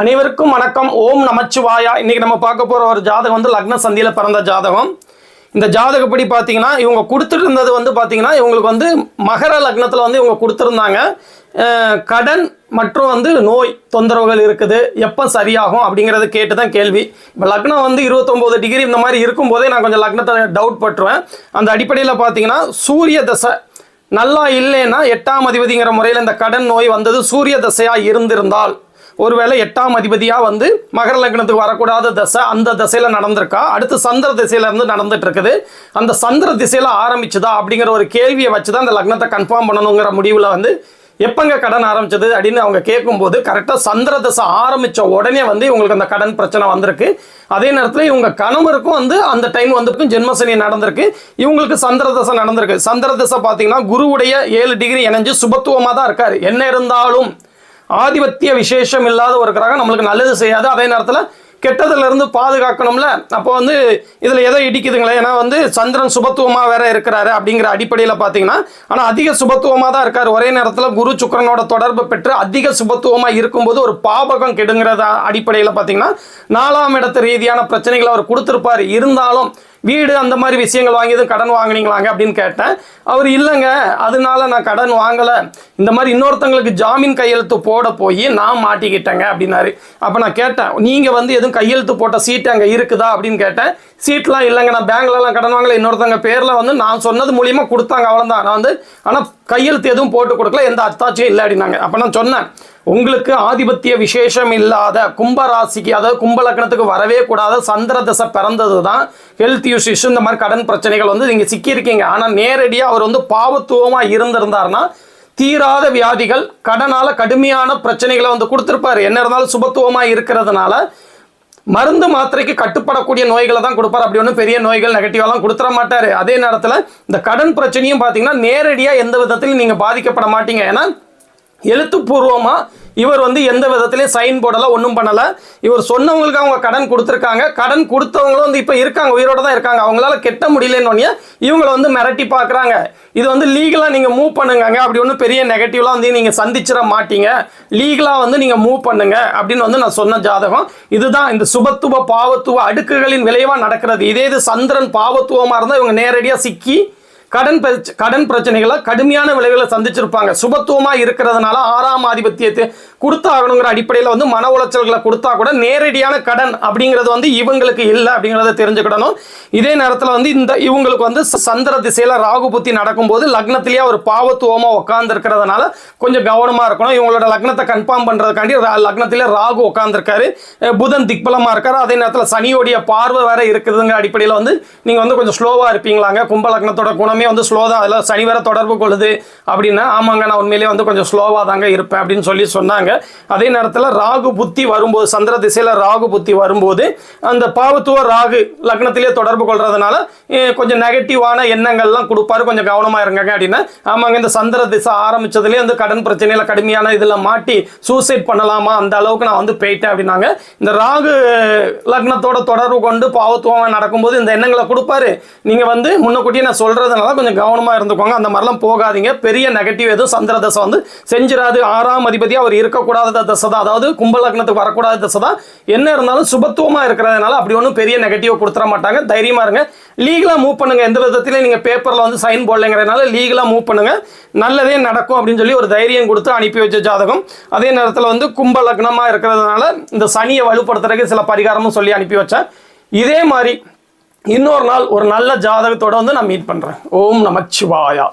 அனைவருக்கும் வணக்கம். ஓம் நமச்சிவாயா. இன்னைக்கு நம்ம பார்க்க போற ஒரு ஜாதகம் வந்து லக்ன சந்தியில பிறந்த ஜாதகம். இந்த ஜாதகப்படி பார்த்தீங்கன்னா இவங்க கொடுத்துட்டு இருந்தது வந்து பார்த்தீங்கன்னா இவங்களுக்கு வந்து மகர லக்னத்தில் வந்து இவங்க கொடுத்துருந்தாங்க. கடன் மற்றும் வந்து நோய் தொந்தரவுகள் இருக்குது, எப்போ சரியாகும் அப்படிங்கிறது கேட்டு தான் கேள்வி. இப்போ லக்னம் வந்து 29 டிகிரி இந்த மாதிரி இருக்கும்போதே நான் கொஞ்சம் லக்னத்தை டவுட் பட்டுருவேன். அந்த அடிப்படையில் பார்த்தீங்கன்னா சூரிய தசை நல்லா இல்லைன்னா 8ஆம் அதிபதிங்கிற முறையில் இந்த கடன் நோய் வந்தது சூரிய தசையாக இருந்திருந்தால், ஒருவேளை 8ஆம் அதிபதியாக வந்து மகர லக்னத்துக்கு வரக்கூடாத தசை அந்த திசையில் நடந்திருக்கா, அடுத்து சந்திர திசையில இருந்து நடந்துட்டு இருக்குது, அந்த சந்திர திசையில் ஆரம்பிச்சுதா அப்படிங்கிற ஒரு கேள்வியை வச்சு தான் அந்த லக்னத்தை கன்ஃபார்ம் பண்ணணுங்கிற முடிவில் வந்து எப்பங்க கடன் ஆரம்பிச்சது அப்படின்னு அவங்க கேட்கும்போது கரெக்டாக சந்திர தசை ஆரம்பித்த உடனே வந்து இவங்களுக்கு அந்த கடன் பிரச்சனை வந்திருக்கு. அதே நேரத்தில் இவங்க கணவருக்கும் வந்து அந்த டைம் வந்துருக்கும் ஜென்மசனி நடந்திருக்கு, இவங்களுக்கு சந்திர தசை நடந்திருக்கு. சந்திர தசை பார்த்தீங்கன்னா குருவுடைய 7 டிகிரி இணைஞ்சு சுபத்துவமாக தான் இருக்காரு. என்ன இருந்தாலும் ஆதிபத்திய விசேஷம் இல்லாத ஒரு கிரகம் நம்மளுக்கு நல்லது செய்யாது, அதே நேரத்தில் கெட்டதுல இருந்து பாதுகாக்கணும்ல. அப்போ வந்து இதில் எதோ இடிக்குதுங்களே, ஏன்னா வந்து சந்திரன் சுபத்துவமாக வேற இருக்கிறாரு அப்படிங்கிற அடிப்படையில் பார்த்தீங்கன்னா, ஆனால் அதிக சுபத்துவமாக தான் இருக்காரு. ஒரே நேரத்தில் குரு சுக்கிரனோட தொடர்பு பெற்று அதிக சுபத்துவமாக இருக்கும்போது ஒரு பாபகம் கெடுங்கிறத அடிப்படையில் பார்த்தீங்கன்னா 4ஆம் இடத்து ரீதியான பிரச்சனைகளை அவர் கொடுத்துருப்பார். இருந்தாலும் வீடு அந்த மாதிரி விஷயங்கள் வாங்கியது கடன் வாங்கினீங்களாங்க அப்படின்னு கேட்டேன். அவர் இல்லைங்க, அதனால நான் கடன் வாங்கலை, இந்த மாதிரி இன்னொருத்தங்களுக்கு ஜாமீன் கையெழுத்து போட போய் நான் மாட்டிக்கிட்டேங்க அப்படின்னாரு. அப்போ நான் கேட்டேன், நீங்கள் வந்து எதுவும் கையெழுத்து போட்ட சீட்டு அங்கே இருக்குதா அப்படின்னு கேட்டேன். சீட்லாம் இல்லைங்க, நான் பேங்க்லலாம் கடன் வாங்கலை, இன்னொருத்தவங்க பேரில் வந்து நான் சொன்னது மூலியமாக கொடுத்தாங்க, அவ்வளோதான். நான் வந்து ஆனால் கையெழுத்து எதுவும் போட்டு கொடுக்கல, எந்த அத்தாட்சியும் இல்லை அப்படின்னாங்க. அப்போ நான் சொன்னேன், உங்களுக்கு ஆதிபத்திய விசேஷம் இல்லாத கும்பராசிக்கு, அதாவது கும்ப லக்னத்துக்கு வரவே கூடாத சந்திர தசை பிறந்தது தான் ஹெல்த் இஷ்யூஸ் இந்த மாதிரி கடன் பிரச்சனைகள் வந்து நீங்கள் சிக்கியிருக்கீங்க. ஆனால் நேரடியாக அவர் வந்து பாவத்துவமாக இருந்திருந்தாருன்னா தீராத வியாதிகள் கடனால கடுமையான பிரச்சனைகளை வந்து கொடுத்துருப்பாரு. என்ன இருந்தாலும் சுபத்துவமாக இருக்கிறதுனால மருந்து மாத்திரைக்கு கட்டுப்படக்கூடிய நோய்களை தான் கொடுப்பார். அப்படி ஒன்றும் பெரிய நோய்கள் நெகட்டிவாலாம் கொடுத்துட மாட்டார். அதே நேரத்தில் இந்த கடன் பிரச்சனையும் பார்த்தீங்கன்னா நேரடியாக எந்த விதத்திலையும் நீங்கள் பாதிக்கப்பட மாட்டீங்க. ஏன்னா எழுத்துப்பூர்வமாக இவர் வந்து எந்த விதத்திலையும் சைன் போடலை, ஒன்றும் பண்ணலை. இவர் சொன்னவங்களுக்கு அவங்க கடன் கொடுத்துருக்காங்க, கடன் கொடுத்தவங்களும் வந்து இப்போ இருக்காங்க, உயிரோடு தான் இருக்காங்க. அவங்களால கெட்ட முடியலன்னு இவங்களை வந்து மிரட்டி பார்க்குறாங்க. இது வந்து லீகலாக நீங்கள் மூவ் பண்ணுங்க, அப்படி ஒன்றும் பெரிய நெகட்டிவ்லாம் வந்து நீங்கள் சந்திச்சிட மாட்டீங்க, லீகலாக வந்து நீங்கள் மூவ் பண்ணுங்க அப்படின்னு வந்து நான் சொன்ன ஜாதகம் இதுதான். இந்த சுபத்துவ பாவத்துவ அடுக்குகளின் விளைவாக நடக்கிறது. இதே இது சந்திரன் பாவத்துவமாக இருந்தால் இவங்க நேரடியாக சிக்கி கடன் பிரச்சனைகளை கடுமையான விளைவுகளை சந்திச்சிருப்பாங்க. சுபத்துவமாக இருக்கிறதுனால 6ஆம் ஆதிபத்தியத்தை கொடுத்தாகணுங்கிற அடிப்படையில் வந்து மன உளைச்சல்களை கொடுத்தா கூட நேரடியான கடன் அப்படிங்கிறது வந்து இவங்களுக்கு இல்லை அப்படிங்கிறத தெரிஞ்சுக்கிடணும். இதே நேரத்தில் வந்து இவங்களுக்கு வந்து சந்திர திசையில் ராகு புத்தி நடக்கும்போது லக்னத்திலேயே ஒரு பாவத்துவமாக உட்கார்ந்து இருக்கிறதுனால கொஞ்சம் கவனமாக இருக்கணும். இவங்களோட லக்னத்தை கன்ஃபார்ம் பண்ணுறதுக்காண்டி லக்னத்திலே ராகு உட்காந்துருக்காரு, புதன் திக்பலமாக இருக்காரு, அதே நேரத்தில் சனியோடைய பார்வை வேற இருக்குதுங்கிற அடிப்படையில் வந்து நீங்கள் வந்து கொஞ்சம் ஸ்லோவாக இருப்பீங்களாங்க. கும்ப லக்னத்தோட குணமே வந்து ஸ்லோ தான், அதில் சனி வேற தொடர்பு கொள்ளுது அப்படின்னா ஆமாங்க நான் உண்மையிலேயே வந்து கொஞ்சம் ஸ்லோவாக தாங்க இருப்பேன் அப்படின்னு சொல்லி சொன்னாங்க. அதே நேரத்தில் ராகு புத்தி வரும்போது சந்திர திசையில் ராகு புத்தி வரும்போது அந்த பாவத்துவ ராகு லக்னத்திலே தொடர்பு கொள்றதுனால கொஞ்சம் நெகட்டிவான எண்ணங்கள்லாம் கொடுப்பாரு, கொஞ்சம் கவனமாக இருங்க அப்படின்னா ஆமாங்க இந்த சந்திர திசை ஆரம்பிச்சதுலேயே வந்து கடன் பிரச்சனையில கடுமையான இதில் மாட்டி சூசைட் பண்ணலாமா அந்த அளவுக்கு நான் வந்து போயிட்டேன் அப்படின்னாங்க. இந்த ராகு லக்னத்தோட தொடர்பு கொண்டு பாவத்துவமாக நடக்கும்போது இந்த எண்ணங்களை கொடுப்பாரு. நீங்கள் வந்து முன்னக்கூட்டியே நான் சொல்றதுனால கொஞ்சம் கவனமாக இருந்துக்கோங்க, அந்த மாதிரிலாம் போகாதீங்க. பெரிய நெகட்டிவ் எதுவும் சந்திர தசை வந்து செஞ்சிடாது. 6ஆம் அதிபதியாக அவர் இருக்கக்கூடாத தசை தான், அதாவது கும்ப லக்னத்துக்கு வரக்கூடாத தசை தான். என்ன இருந்தாலும் சுபத்துவமாக இருக்கிறதுனால அப்படி ஒன்றும் பெரிய நெகட்டிவ் கொடுத்துட மாட்டாங்க. தைரியமா இருங்க, லீகலாக மூவ் பண்ணுங்க. எந்த விதத்திலையும் நீங்கள் பேப்பரில் வந்து சைன் போடலைங்கிறதுனால லீகலாக மூவ் பண்ணுங்க, நல்லதே நடக்கும் அப்படின்னு சொல்லி ஒரு தைரியம் கொடுத்து அனுப்பி வச்ச ஜாதகம். அதே நேரத்தில் வந்து கும்ப லக்னமாக இருக்கிறதுனால இந்த சனியை வலுப்படுத்துறதுக்கு சில பரிகாரமும் சொல்லி அனுப்பி வச்சேன். இதே மாதிரி இன்னொரு நாள் ஒரு நல்ல ஜாதகத்தோட வந்து நான் மீட் பண்றேன். ஓம் நமச்சிவாயா.